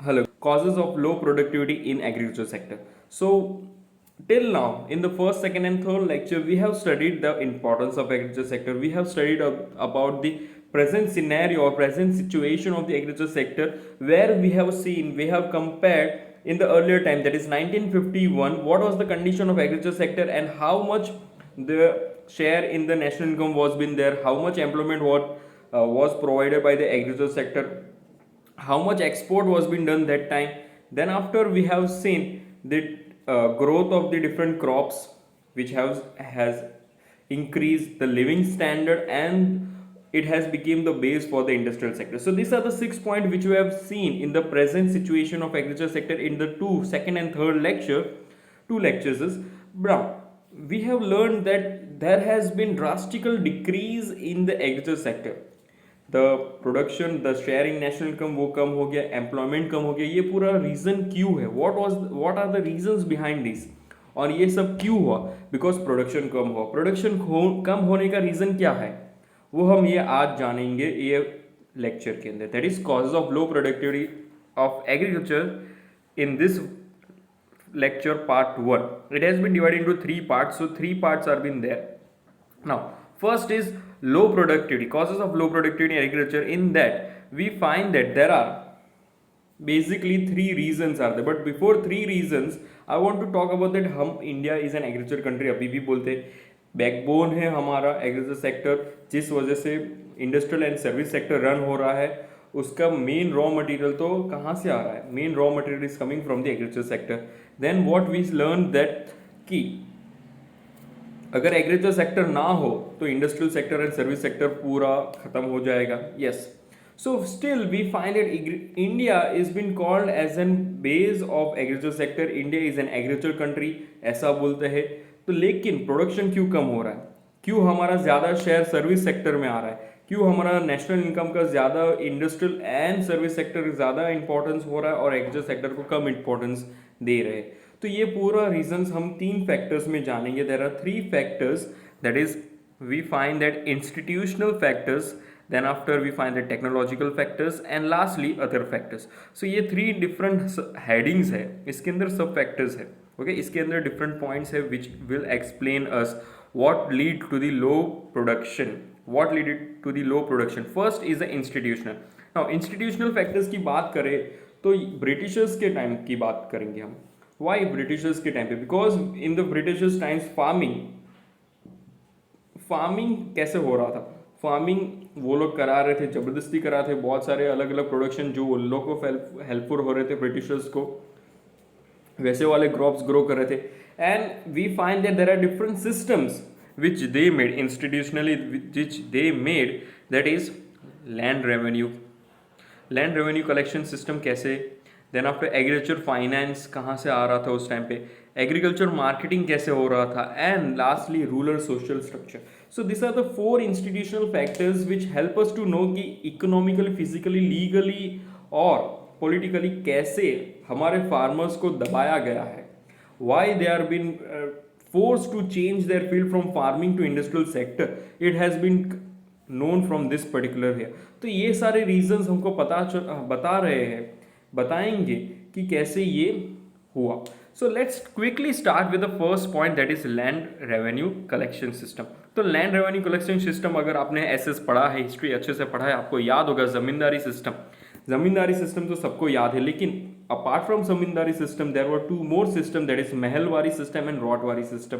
Hello. Causes of low productivity in agriculture sector. So till now, in the first, second, and third lecture, we have studied the importance of agriculture sector. We have studied about the present scenario or present situation of the agriculture sector, where we have compared in the earlier time, that is 1951, what was the condition of agriculture sector and how much the share in the national income was been there, how much employment was provided by the agriculture sector, how much export was being done that time. Then after we have seen the growth of the different crops, which has increased the living standard, and it has become the base for the industrial sector. So these are the 6 points which we have seen in the present situation of agriculture sector in the second and third lecture, two lectures is brown. We have learned that there has been drastical decrease in the agriculture sector. The production, the share in national income वो कम हो गया, employment कम हो गया. ये पूरा reason क्यों है? What are the reasons behind this? और ये सब क्यों हुआ? बिकॉज प्रोडक्शन कम हुआ. कम होने का रीज़न क्या है, वो हम ये आज जानेंगे ये लेक्चर के अंदर. That is causes of low productivity of agriculture in this lecture part 1. It has been divided into 3 parts, so 3 parts are been there. Now first is low productivity, causes of low productivity in agriculture. In that we find that there are basically 3 reasons are there, but before 3 reasons I want to talk about that हम India is an agriculture country अभी भी बोलते हैं. Backbone है हमारा agriculture sector, जिस वजह से industrial and service sector run हो रहा है. उसका मेन रॉ मटेरियल तो कहाँ से आ रहा है? Main raw material is coming from the agriculture sector. Then what we learn that कि अगर एग्रीकल्चर सेक्टर ना हो तो industrial sector and service sector पूरा खत्म हो जाएगा. Yes. So still we find that India is been called as an base of agriculture sector. India is an agriculture country ऐसा बोलते हैं. तो लेकिन प्रोडक्शन क्यों कम हो रहा है? क्यों हमारा ज़्यादा शेयर सर्विस सेक्टर में आ रहा है? क्यों हमारा नेशनल इनकम का ज़्यादा इंडस्ट्रियल एंड सर्विस सेक्टर ज़्यादा इंपॉर्टेंस हो रहा है और एग्रीकल्चर सेक्टर को कम इंपॉर्टेंस दे रहे हैं? तो ये पूरा रीजंस हम 3 फैक्टर्स में जानेंगे. There are 3 factors. That is we find that institutional factors, then after we find that technological factors and lastly other factors. So ये 3 डिफरेंट हेडिंग्स है, इसके अंदर सब फैक्टर्स है. ओके, इसके अंदर डिफरेंट पॉइंट्स है which will explain us what lead to the low production. What lead to the low production? First is the institutional. Now institutional factors की बात करें तो ब्रिटिशर्स के टाइम की बात करेंगे हम. Why ब्रिटिशर्स के टाइम पे? Because in the British times farming कैसे हो रहा था? फार्मिंग वो लोग करा रहे थे, जबरदस्ती करा रहे थे. बहुत सारे अलग अलग प्रोडक्शन जो उन लोगों को हेल्पफुल हो रहे थे ब्रिटिशर्स को, वैसे वाले क्रॉप्स ग्रो कर रहे थे. And we find that there are different systems which they made institutionally, which they made, that is land revenue collection system कैसे. देन आफ्टर एग्रीकल्चर फाइनेंस कहाँ से आ रहा था उस टाइम पे, एग्रीकल्चर मार्केटिंग कैसे हो रहा था, and lastly rural social structure. So this are the 4 institutional factors which help us to know कि इकोनॉमिकली, फिजिकली, लीगली और पॉलिटिकली कैसे हमारे फार्मर्स को दबाया गया है. why they are been forced to change their field from farming to industrial sector. It has been known from this particular here. तो ये सारे reasons हमको बता रहे हैं, बताएंगे कि कैसे ये हुआ. So let's quickly start with the first point, that is land revenue collection system. तो land revenue collection system अगर आपने SS पढ़ा है, हिस्ट्री अच्छे से पढ़ा है, आपको याद होगा जमींदारी सिस्टम तो सबको याद है. लेकिन apart from zamindari system there were 2 more system, that is mahalwari system and ryotwari system.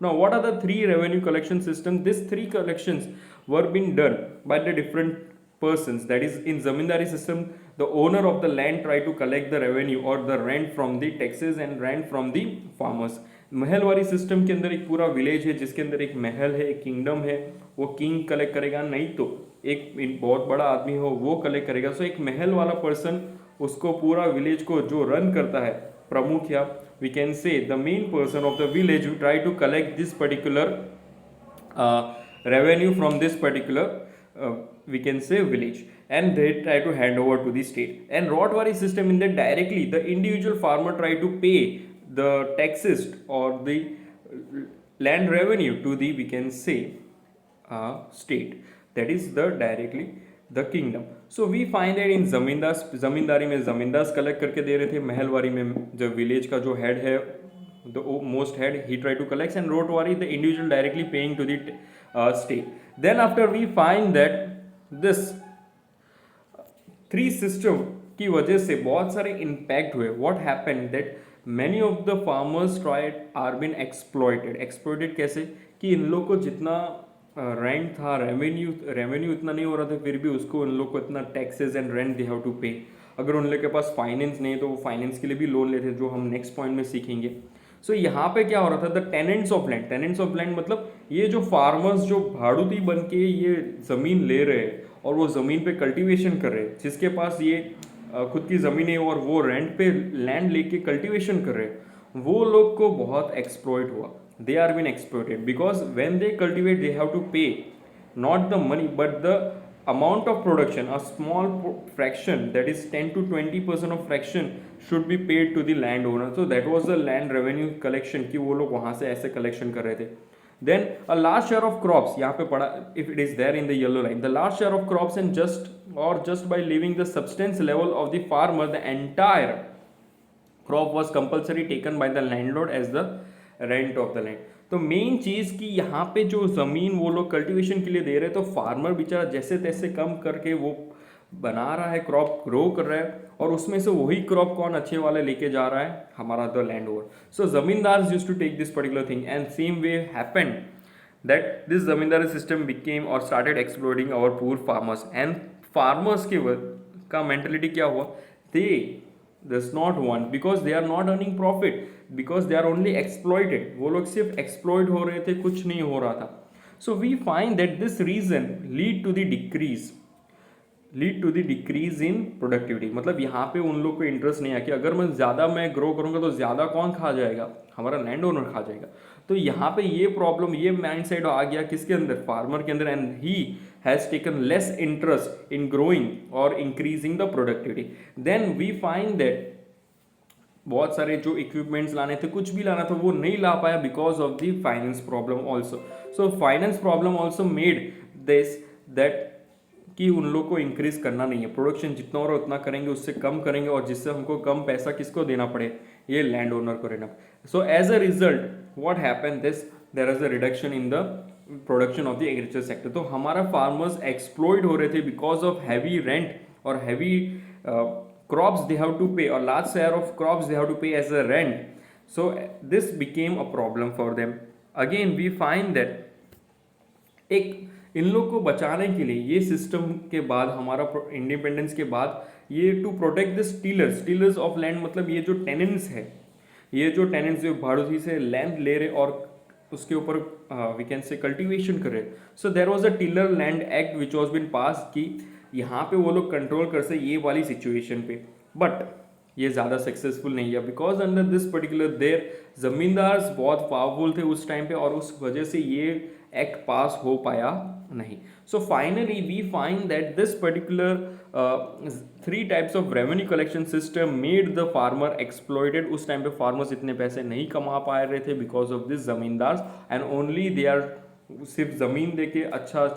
Now what are the 3 revenue collection system? This 3 collections were been done by the different persons. That is, in zamindari system the owner of the land try to collect the revenue or the rent from the taxes and rent from the farmers. Mahalwari system के अंदर एक पूरा village है जिसके अंदर एक महल है, एक किंगडम है, वो किंग कलेक्ट करेगा, नहीं तो एक बहुत बड़ा आदमी हो वो कलेक्ट करेगा. सो एक महल वाला पर्सन उसको पूरा विलेज को जो रन करता है, प्रमुख, या we can say the main person of the village who try to collect this particular revenue from this particular we can say village, and they try to hand over to the state. And rotwari system, in that directly the individual farmer try to pay the taxes or the land revenue to the, we can say, state, that is the directly the kingdom. So we find that in zamindari में zamindar collect करके दे रहे थे, महलवारी में जो village का जो head है, the most head, he tried to collect, and rotwari the individual directly paying to the state. Then after we find that this three system की वजह से बहुत सारे इम्पैक्ट हुए. What happened that many of the farmers tried are been exploited कैसे कि इन लोग को जितना रेंट था, रेवेन्यू इतना नहीं हो रहा था, फिर भी उसको उन लोग को इतना taxes and rent they have to pay. अगर उन लोग के पास फाइनेंस नहीं है तो वो फाइनेंस के लिए भी लोन लेते हैं, जो हम नेक्स्ट पॉइंट में सीखेंगे. सो यहाँ पे क्या हो रहा था, द टेनेंट्स ऑफ लैंड मतलब ये जो फार्मर्स जो भाड़ूती बन के ये ज़मीन ले रहे हैं और वो ज़मीन पे कल्टीवेशन कर रहे हैं, जिसके पास ये खुद की ज़मीन है और वो रेंट पे लैंड लेके कल्टीवेशन कर रहे हैं, वो लोग को बहुत एक्सप्लॉइट हुआ. They are been exploited because when they cultivate they have to pay not the money but the amount of production. A small fraction, that is 10 to 20% of fraction should be paid to the landowner. So that was the land revenue collection कि वो लोग वहाँ से ऐसे collection कर रहे थे. Then a large share of crops, यहाँ पे पढ़ा, if it is there in the yellow line, the large share of crops and just by leaving the subsistence level of the farmer, the entire crop was compulsory taken by the landlord as the rent of the land. तो main चीज़ कि यहाँ पे जो ज़मीन वो लोग cultivation के लिए दे रहे हैं, तो फार्मर बेचारा जैसे तैसे कम करके वो बना रहा है, क्रॉप ग्रो कर रहा है, और उसमें से वही क्रॉप कौन अच्छे वाले लेके जा रहा है, हमारा the land over. So zamindar used to take this particular thing and same way happened that this zamindari system became और started exploiting our poor farmers. And farmers के का मेंटेलिटी क्या हुआ, दे does not want because they are not earning profit, because they are only exploited. वो लोग सिर्फ exploit हो रहे थे, कुछ नहीं हो रहा था. So we find that this reason lead to the decrease in productivity. मतलब यहाँ पे उन लोग को इंटरेस्ट नहीं है कि अगर मैं ज़्यादा ग्रो करूँगा तो ज़्यादा कौन खा जाएगा, हमारा लैंड ओनर खा जाएगा. तो यहाँ पे ये प्रॉब्लम, ये माइंड सेट आ गया किसके अंदर, फार्मर के अंदर. And he has taken less interest in growing or increasing the productivity. Then we find that बहुत सारे जो इक्विपमेंट्स लाने थे, कुछ भी लाना था, वो नहीं ला पाया because of the finance problem also. So finance problem also made this that कि उन लोग को इंक्रीज करना नहीं है, प्रोडक्शन जितना हो रहा उतना करेंगे, उससे कम करेंगे, और जिससे हमको कम पैसा किसको देना पड़े, ये लैंड ओनर को देना. So as a result what happen this, there is a reduction in the production of the agriculture sector. तो हमारा फार्मर्स एक्सप्लॉइट हो रहे थे बिकॉज ऑफ हैवी रेंट और heavy crops they have to pay, और large share of crops they have to pay as a rent. So this became a problem for them. Again we find that एक इन लोग को बचाने के लिए ये सिस्टम के बाद, हमारा इंडिपेंडेंस के बाद, ये to protect the stealers of land, मतलब ये जो टेनेंट्स है, ये जो टेनेंट्स जो भाड़ूती से लैंड ले रहे और उसके ऊपर वी कैन से कल्टीवेशन करे. So there was a tiller land act which was been pass कि यहाँ पे वो लोग कंट्रोल कर से ये वाली सिचुएशन पे, बट ये ज़्यादा सक्सेसफुल नहीं है because under this particular there zamindars बहुत पावरफुल थे उस टाइम पे, और उस वजह से ये एक्ट पास हो पाया नहीं. So finally we find that this particular three types of revenue collection system made the farmer exploited. उस टाइम पे फार्मर्स इतने पैसे नहीं कमा पा रहे थे because of this zamindars, and only they are सिर्फ ज़मीन दे के अच्छा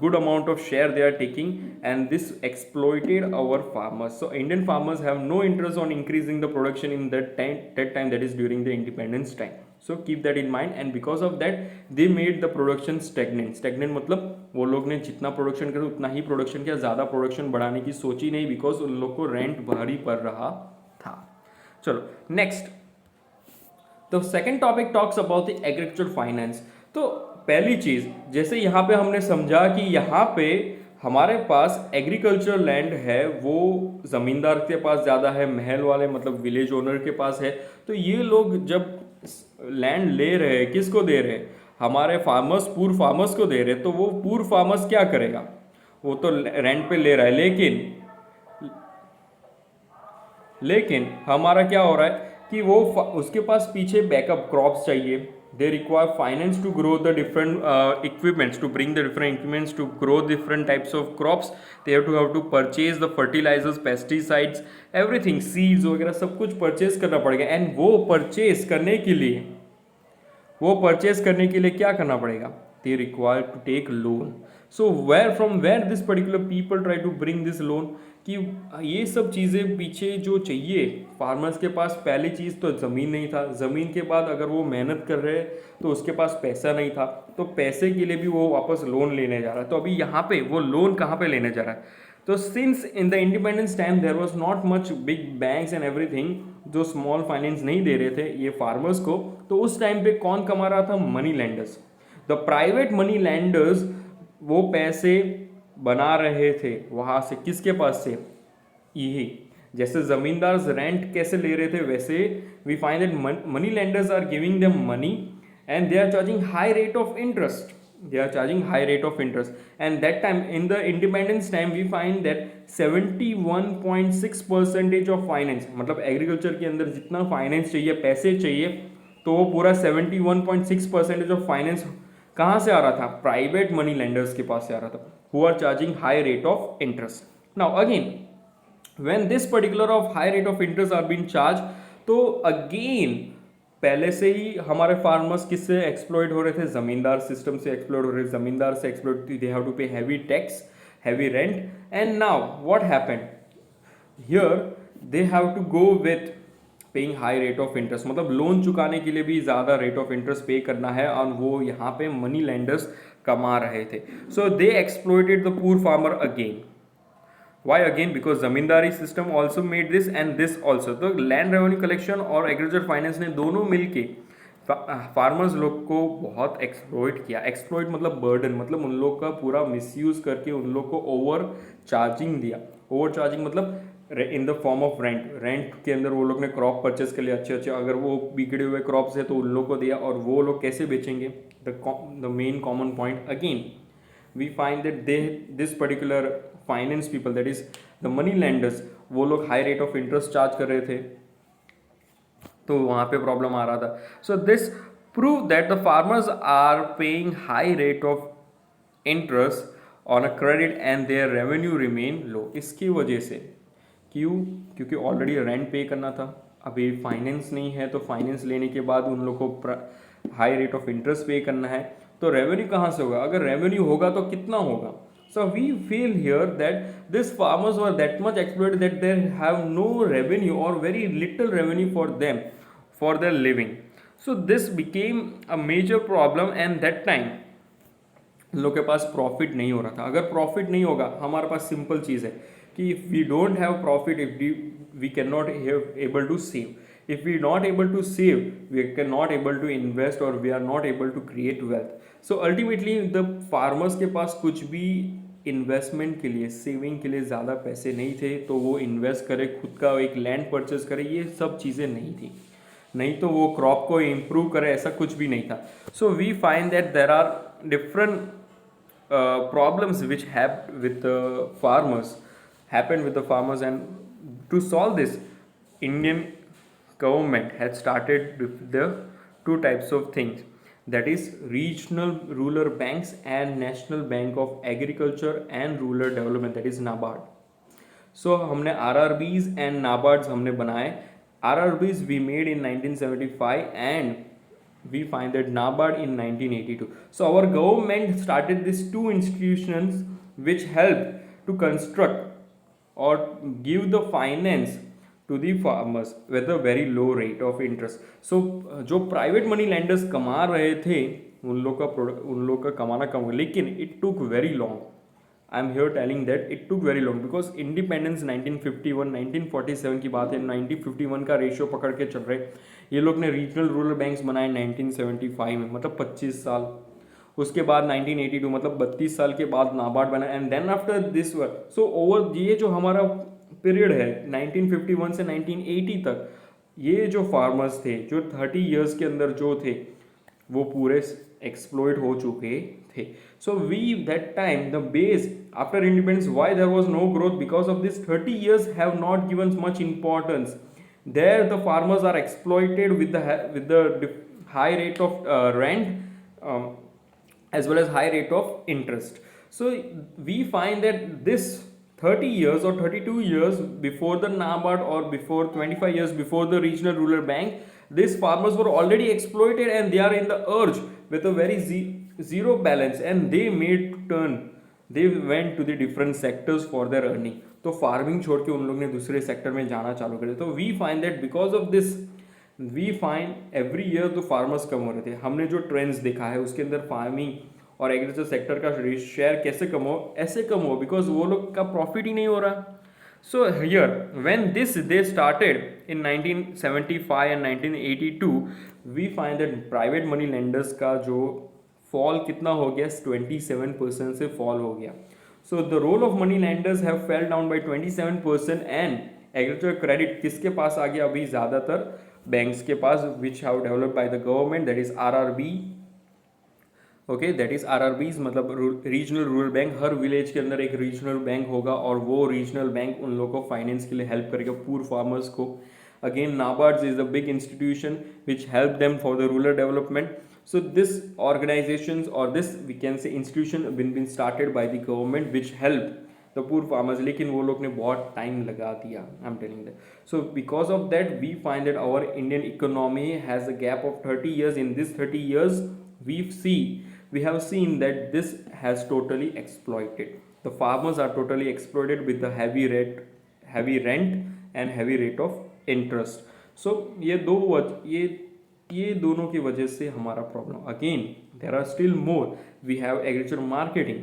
good amount of share they are taking, and this exploited our farmers. So Indian farmers have no interest on increasing the production in that time, that is during the independence time. So keep that in mind, and because of that they made the production stagnant मतलब वो लोग ने जितना production किया उतना ही production किया, ज़्यादा production बढ़ाने की सोची नहीं बिकॉज उन लोग को रेंट भारी पड़ रहा था. चलो नेक्स्ट, तो second topic talks about the agriculture finance. तो पहली चीज़, जैसे यहाँ पे हमने समझा कि यहाँ पे हमारे पास एग्रीकल्चर लैंड है, वो ज़मींदार के पास ज़्यादा है, महल वाले मतलब विलेज ओनर के पास है. तो ये लोग जब लैंड ले रहे हैं, किसको दे रहे हैं, हमारे फार्मर्स, पूर फार्मर्स को दे रहे हैं. तो वो पूर फार्मर्स क्या करेगा, वो तो रेंट पे ले रहा है, लेकिन हमारा क्या हो रहा है कि वो उसके पास पीछे बैकअप क्रॉप्स चाहिए. They require finance to grow the different equipments, to bring the different equipments to grow different types of crops. They have to purchase the fertilizers, pesticides, everything, seeds वगैरह सब कुछ परचेज करना पड़ेगा. And वो purchase करने के लिए क्या करना पड़ेगा, they require to take loan. So where from where this particular people try to bring this loan, कि ये सब चीज़ें पीछे जो चाहिए फार्मर्स के पास, पहली चीज़ तो ज़मीन नहीं था, ज़मीन के बाद अगर वो मेहनत कर रहे हैं तो उसके पास पैसा नहीं था, तो पैसे के लिए भी वो वापस लोन लेने जा रहा है। तो अभी यहाँ पे वो लोन कहाँ पे लेने जा रहा है? तो since in the independence time there was not much big banks and everything जो स्मॉल फाइनेंस नहीं दे रहे थे ये फार्मर्स को, तो उस टाइम पे कौन कमा रहा था? Money landers. The private money landers वो पैसे बना रहे थे वहाँ से, किसके पास से? यही जैसे जमींदार रेंट कैसे ले रहे थे, वैसे we find that money lenders are giving them money and they are charging high rate of interest. They are charging high rate of interest. And that time, in the independence time, we find that 71.6% of finance, मतलब agriculture के अंदर जितना finance चाहिए, पैसे चाहिए, तो वो पूरा 71.6% ऑफ फाइनेंस कहाँ से आ रहा था? प्राइवेट मनी लेंडर्स के पास से आ रहा था, who are charging high rate of interest. Now again when this particular of high rate of interest are being charged, तो अगेन पहले से ही हमारे फार्मर्स किससे एक्सप्लॉइट हो रहे थे? जमींदार सिस्टम से एक्सप्लॉइट हो रहे थे, जमींदार से exploit, they have to pay heavy tax, heavy rent. And now what happened here? They have to go with paying high rate of interest, मतलब लोन चुकाने के लिए भी ज़्यादा रेट ऑफ इंटरेस्ट पे करना है, और वो यहाँ पे मनी लैंडर्स कमा रहे थे. So they exploited the poor farmer again. Why again? Because zamindari system also made this and this also. तो लैंड रेवेन्यू कलेक्शन और एग्रीकल्चर फाइनेंस ने दोनों मिलके फार्मर्स लोग को बहुत एक्सप्लॉइट किया. एक्सप्लॉइट मतलब बर्डन, मतलब उन लोग का पूरा मिसयूज करके उन लोग को ओवर चार्जिंग दिया. ओवर चार्जिंग मतलब in the form of rent. Rent के अंदर वो लोग ने क्रॉप परचेस के लिए अच्छे अच्छे, अगर वो बिगड़े हुए क्रॉप्स है तो उन लोग को दिया, और वो लोग कैसे बेचेंगे? The main common point again we find that this particular finance people, that is the money lenders, वो लोग high rate of interest charge कर रहे थे, तो वहाँ पे प्रॉब्लम आ रहा था. So this prove that the farmers are paying high rate of interest on a credit and their revenue remain low. इसकी वजह से क्यों? क्योंकि ऑलरेडी रेंट पे करना था, अभी फाइनेंस नहीं है, तो फाइनेंस लेने के बाद उन लोग को हाई रेट ऑफ इंटरेस्ट पे करना है, तो रेवेन्यू कहाँ से होगा? अगर रेवेन्यू होगा तो कितना होगा? So we feel here that this farmers were that much exploited that they have no revenue और very little revenue for them for their living. So this became a major problem and that time लोग के पास profit नहीं हो रहा था. अगर profit नहीं होगा, हमारे पास सिंपल चीज़ है कि if we don't have profit, if we can not able to save. If we not able to save, we cannot able to invest or we are not able to create wealth. So ultimately the farmers के पास कुछ भी investment के लिए, saving के लिए ज़्यादा पैसे नहीं थे, तो वो इन्वेस्ट करे, खुद का एक लैंड परचेज करे, ये सब चीज़ें नहीं थी. नहीं तो वो क्रॉप को इम्प्रूव करे, ऐसा कुछ भी नहीं था. So we find that there are different problems which have with the farmers, happened with the farmers, and to solve this, Indian government had started with the two types of things, that is regional rural banks and National Bank of Agriculture and Rural Development, that is NABARD. So हमने RRBs and NABARDs हमने बनाए. RRBs we made in 1975 and we find that NABARD in 1982. So our government started these two institutions which helped to construct or give the finance to the farmers with a very low rate of interest. So जो private money lenders कमा रहे थे, उन लोग का कमाना कम हुआ, लेकिन it took very long. I am here telling that it took very long because independence 1951 1947 की बात है, 1951 का रेशियो पकड़ के चल रहे. ये लोग ने रीजनल रूरल बैंक्स बनाए 1975 में, मतलब 25 साल. उसके बाद 1982 मतलब 32 साल के बाद नाबार्ड बना, and then after this war. So over ये जो हमारा पीरियड है 1951 से 1980 तक, ये जो फार्मर्स थे, जो 30 ईयर्स के अंदर जो थे, वो पूरे एक्सप्लॉइट हो चुके थे. So we that time the base after independence, why there was no growth? Because of this 30 years have not given much importance. There the farmers are exploited with the high rate of rent, as well as high rate of interest. So we find that this 30 years or 32 years before the NABARD or before 25 years before the regional rural bank, these farmers were already exploited and they are in the urge with a very zero balance, and they made turn they went to the different sectors for their earning. तो farming छोड़ के उन लोग ने दूसरे sector में जाना चालू कर दिया। तो we find that because of this, we find every year तो फार्मर्स कम हो रहे थे। हमने जो ट्रेंड्स देखा है उसके अंदर फार्मिंग और एग्रीकल्चर सेक्टर का शेयर कैसे कम हो, ऐसे कम हो बिकॉज वो लोग का प्रॉफिट ही नहीं हो रहा। So here, when this they started in 1975 and 1982, we find that private money lenders का जो fall कितना हो गया, 27% से fall हो गया। So the role of money lenders have fell down by 27% and agricultural credit किसके पास आ गया अभी ज़्यादातर banks के पास, which have developed by the government, that is RRB। Okay, that is RRBs, मतलब रीजनल रूरल बैंक। हर village के अंदर एक regional bank होगा और वो रीजनल बैंक उन लोगों को फाइनेंस के लिए हेल्प करेगा, पूर फार्मर्स को। Again NABARD is the big institution which help them for the rural development. So this organisations और this we can say institution been started by the government which help the poor farmers, लेकिन वो लोग ने बहुत time लगा दिया। I am telling that. So because of that we find that our Indian economy has a gap of 30 years। इन दिस 30 years we have seen that this has totally exploited. The farmers are totally exploited with the heavy rent and heavy rate of interest. So ये दोनों की वजह से हमारा problem. Again there are still more, we have agriculture marketing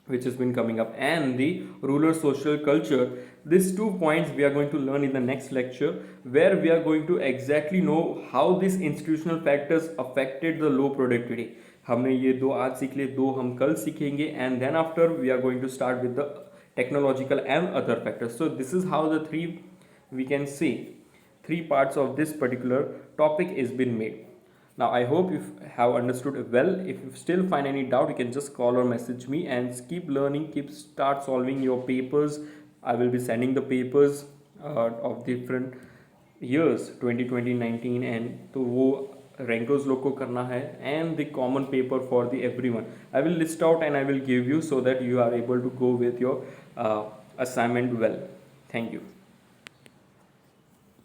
which has been coming up and the rural social culture. These 2 points we are going to learn in the next lecture, where we are going to exactly know how these institutional factors affected the low productivity. हमने ये दो आज सीख लिए, दो हम कल सीखेंगे, and then after we are going to start with the technological and other factors. So this is how the we can say 3 parts of this particular topic is been made. Now I hope you have understood well. If you still find any doubt, you can just call or message me, and keep learning, start solving your papers. I will be sending the papers of different years 2020, 19, and तो वो रैंकोज लोग को करना है, and the common paper for the everyone I will list out and I will give you, so that you are able to go with your assignment well. Thank you.